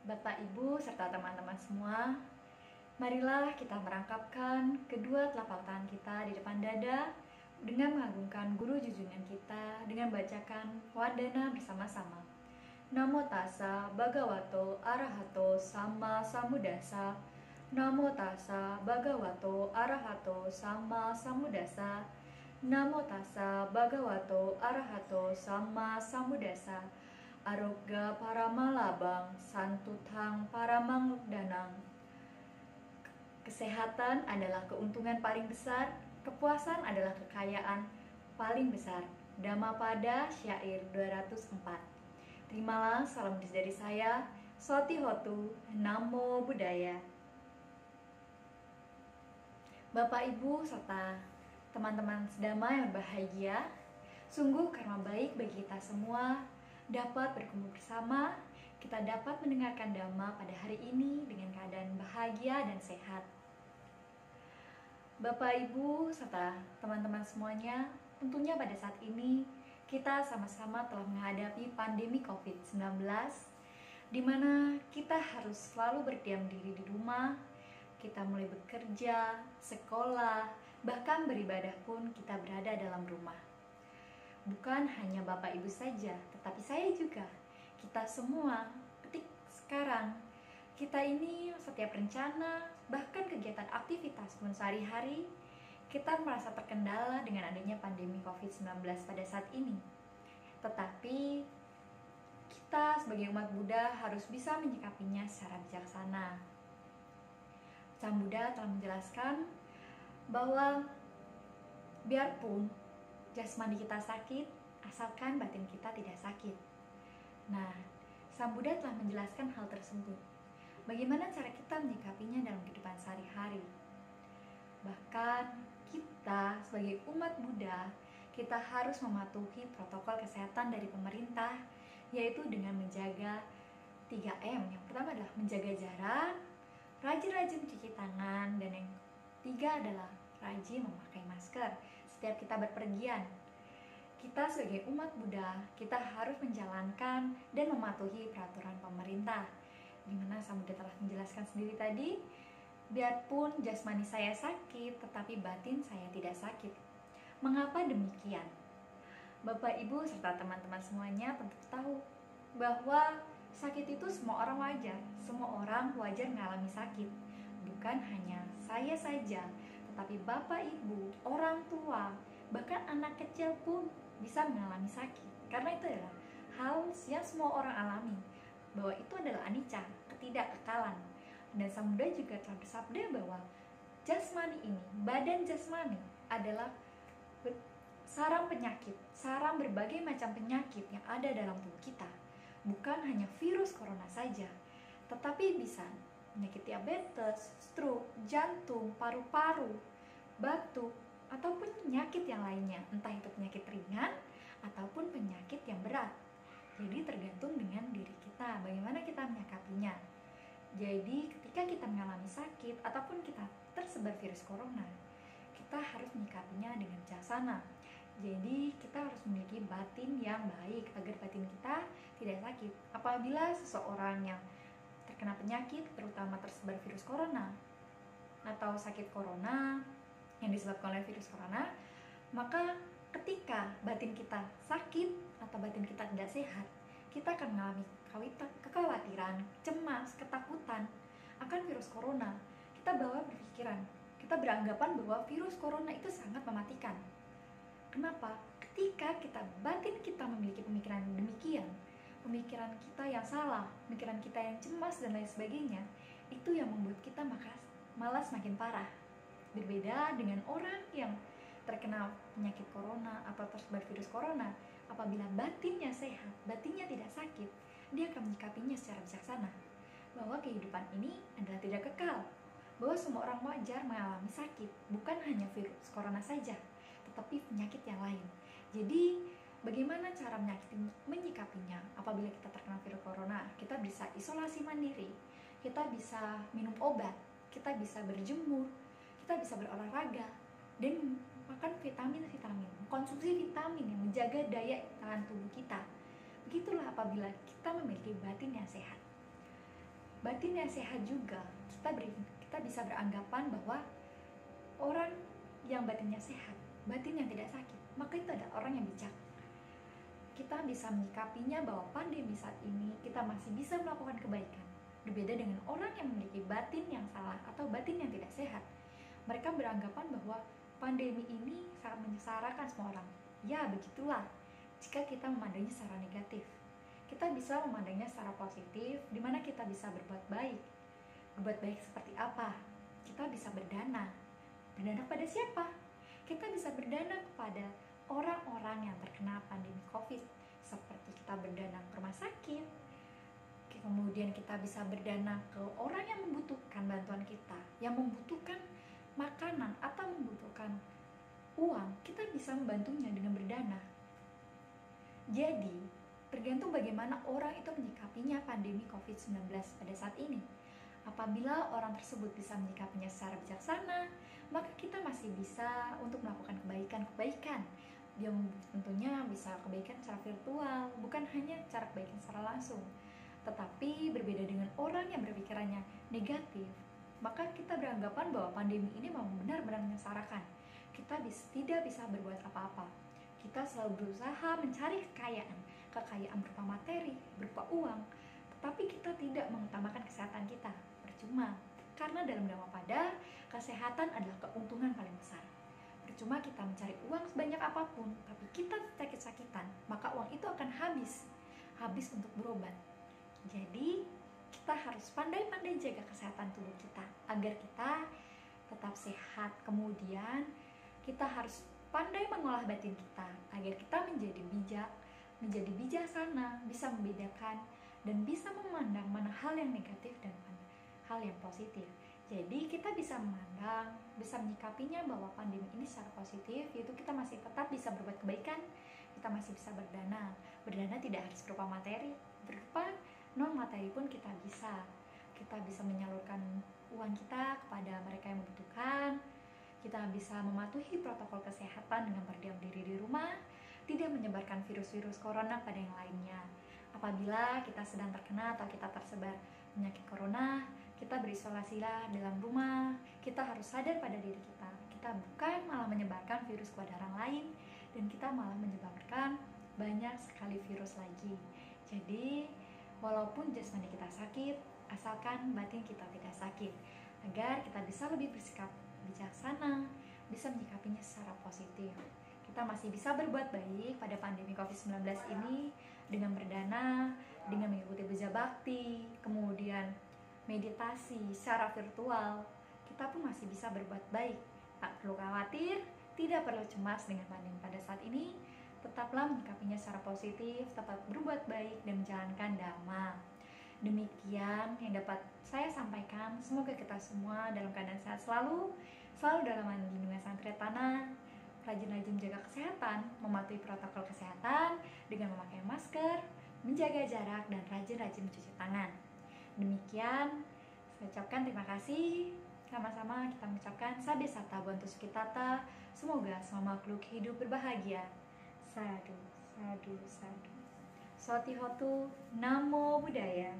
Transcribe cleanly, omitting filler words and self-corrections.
Bapak, Ibu, serta teman-teman semua, marilah kita merangkapkan kedua telapak tangan kita di depan dada dengan mengagungkan guru junjungan kita dengan bacakan Wadana bersama-sama. Namo tassa bhagavato arahato sama sambuddhassa. Namo tassa bhagavato arahato sama sambuddhassa. Namo tassa bhagavato arahato sama sambuddhassa. Arogga paramalabang santutang paramangdanang. Kesehatan adalah keuntungan paling besar, kepuasan adalah kekayaan paling besar. Dhammapada Syair 204. Terimalah salam dari saya, Soti Hotu, Namo Buddhaya. Bapak, Ibu, serta teman-teman sedama yang berbahagia, sungguh karma baik bagi kita semua dapat berkumpul bersama, kita dapat mendengarkan Dhamma pada hari ini dengan keadaan bahagia dan sehat. Bapak, Ibu, serta teman-teman semuanya, tentunya pada saat ini kita sama-sama telah menghadapi pandemi COVID-19, di mana kita harus selalu berdiam diri di rumah, kita mulai bekerja, sekolah, bahkan beribadah pun kita berada dalam rumah. Bukan hanya Bapak Ibu saja, tetapi saya juga. Kita semua, ketik sekarang, kita ini setiap rencana, bahkan kegiatan aktivitas pun sehari-hari, kita merasa terkendala dengan adanya pandemi COVID-19 pada saat ini. Tetapi, kita sebagai umat Buddha harus bisa menyikapinya secara bijaksana. Sang Buddha telah menjelaskan bahwa biarpun jasmani kita sakit, asalkan batin kita tidak sakit. Nah, Sang Buddha telah menjelaskan hal tersebut. Bagaimana cara kita menyikapinya dalam kehidupan sehari-hari? Bahkan kita sebagai umat Buddha, kita harus mematuhi protokol kesehatan dari pemerintah, yaitu dengan menjaga 3M. Yang pertama adalah menjaga jarak, rajin-rajin cuci tangan, dan yang ketiga adalah rajin memakai masker setiap kita berpergian. Kita sebagai umat Buddha, kita harus menjalankan dan mematuhi peraturan pemerintah, di mana Sang Buddha telah menjelaskan sendiri tadi, biarpun jasmani saya sakit, tetapi batin saya tidak sakit. Mengapa demikian? Bapak, Ibu, serta teman-teman semuanya tentu tahu bahwa sakit itu semua orang wajar. Semua orang wajar mengalami sakit. Bukan hanya saya saja, tetapi Bapak, Ibu, orang tua, bahkan anak kecil pun bisa mengalami sakit. Karena itu adalah hal yang semua orang alami, bahwa itu adalah anicca, ketidakkekalan. Dan Sang Buddha juga telah bersabda bahwa jasmani ini, badan jasmani adalah sarang penyakit, sarang berbagai macam penyakit yang ada dalam tubuh kita. Bukan hanya virus corona saja, tetapi bisa penyakit diabetes, stroke, jantung, paru-paru, batuk, ataupun penyakit yang lainnya, entah itu penyakit ringan ataupun penyakit yang berat. Jadi tergantung dengan diri kita, bagaimana kita menyikapinya. Jadi ketika kita mengalami sakit ataupun kita tersebar virus corona, kita harus menyikapinya dengan bijaksana. Jadi kita harus memiliki batin yang baik agar batin kita tidak sakit. Apabila seseorang yang terkena penyakit, terutama tersebar virus corona atau sakit corona yang disebabkan oleh virus corona, maka ketika batin kita sakit atau batin kita tidak sehat, kita akan mengalami kekhawatiran, cemas, ketakutan akan virus corona. Kita bawa berpikiran, kita beranggapan bahwa virus corona itu sangat mematikan. Kenapa? Ketika batin kita memiliki pemikiran demikian, pemikiran kita yang salah, pemikiran kita yang cemas dan lain sebagainya, itu yang membuat kita malah semakin parah. Berbeda dengan orang yang terkena penyakit corona atau tersebar virus corona, apabila batinnya sehat, batinnya tidak sakit, dia akan menyikapinya secara bijaksana, bahwa kehidupan ini adalah tidak kekal, bahwa semua orang wajar mengalami sakit, bukan hanya virus corona saja, tetapi penyakit yang lain. Jadi bagaimana cara menyikapinya? Apabila kita terkena virus corona, kita bisa isolasi mandiri, kita bisa minum obat, kita bisa berjemur, kita bisa berolahraga, dan makan vitamin-vitamin, konsumsi vitamin yang menjaga daya tahan tubuh kita. Begitulah apabila kita memiliki batin yang sehat. batin yang sehat juga, kita bisa beranggapan bahwa orang yang batinnya sehat, batin yang tidak sakit, maka itu adalah orang yang bijak. Kita bisa menyikapinya bahwa pandemi saat ini kita masih bisa melakukan kebaikan. Berbeda dengan orang yang memiliki batin yang salah atau batin yang tidak sehat. Mereka beranggapan bahwa pandemi ini sangat menyengsarakan semua orang. Ya, begitulah jika kita memandangnya secara negatif. Kita bisa memandangnya secara positif, di mana kita bisa berbuat baik. Berbuat baik seperti apa? Kita bisa berdana. Berdana pada siapa? Kita bisa berdana kepada orang-orang yang terkena pandemi COVID, seperti kita berdana ke rumah sakit, kemudian kita bisa berdana ke orang yang membutuhkan bantuan kita, yang membutuhkan makanan atau membutuhkan uang, kita bisa membantunya dengan berdana. Jadi, tergantung bagaimana orang itu menyikapinya pandemi COVID-19 pada saat ini. Apabila orang tersebut bisa menyikapinya secara bijaksana, maka kita masih bisa untuk melakukan kebaikan-kebaikan. Yang tentunya bisa kebaikan secara virtual, bukan hanya cara kebaikan secara langsung. Tetapi berbeda dengan orang yang berpikirannya negatif, maka kita beranggapan bahwa pandemi ini memang benar-benar menyengsarakan. Kita tidak bisa berbuat apa-apa. Kita selalu berusaha mencari kekayaan berupa materi, berupa uang, tetapi kita tidak mengutamakan kesehatan kita. Percuma, karena dalam nama pada, kesehatan adalah keuntungan paling besar. Percuma kita mencari uang sebanyak apapun, tapi kita sakit-sakitan, maka uang itu akan habis untuk berobat. Jadi, kita harus pandai-pandai jaga kesehatan tubuh kita, agar kita tetap sehat. Kemudian, kita harus pandai mengolah batin kita, agar kita menjadi bijaksana, bisa membedakan, dan bisa memandang mana hal yang negatif dan mana hal yang positif. Jadi kita bisa memandang, bisa menyikapinya bahwa pandemi ini secara positif, yaitu kita masih tetap bisa berbuat kebaikan, kita masih bisa berdana. Berdana tidak harus berupa materi, berupa non materi pun kita bisa. Kita bisa menyalurkan uang kita kepada mereka yang membutuhkan. Kita bisa mematuhi protokol kesehatan dengan berdiam diri di rumah, tidak menyebarkan virus-virus corona pada yang lainnya. Apabila kita sedang terkena atau kita tersebar penyakit corona, kita berisolasilah dalam rumah. Kita harus sadar pada diri kita. Kita bukan malah menyebarkan virus kepada orang lain, dan kita malah menyebarkan banyak sekali virus lagi. Jadi, walaupun jasmani kita sakit, asalkan batin kita tidak sakit, agar kita bisa lebih bersikap bijaksana, bisa menyikapinya secara positif. Kita masih bisa berbuat baik pada pandemi COVID-19 ini dengan berdana, dengan mengikuti beja bakti, kemudian meditasi secara virtual. Kita pun masih bisa berbuat baik. Tak perlu khawatir, tidak perlu cemas dengan pandemi pada saat ini. Tetaplah menyikapinya secara positif, tetap berbuat baik dan menjalankan dhamma. Demikian yang dapat saya sampaikan. Semoga kita semua dalam keadaan sehat selalu dalam lindungan Sang Triratana, rajin-rajin menjaga kesehatan, mematuhi protokol kesehatan dengan memakai masker, menjaga jarak, dan rajin-rajin mencuci tangan. Demikian, saya ucapkan terima kasih. Sama-sama kita mengucapkan Sabe Sata Bantu Sukitata. Semoga semua makhluk hidup berbahagia. Sadu, sadu, sadu. Sotihotu, Namo Buddhaya.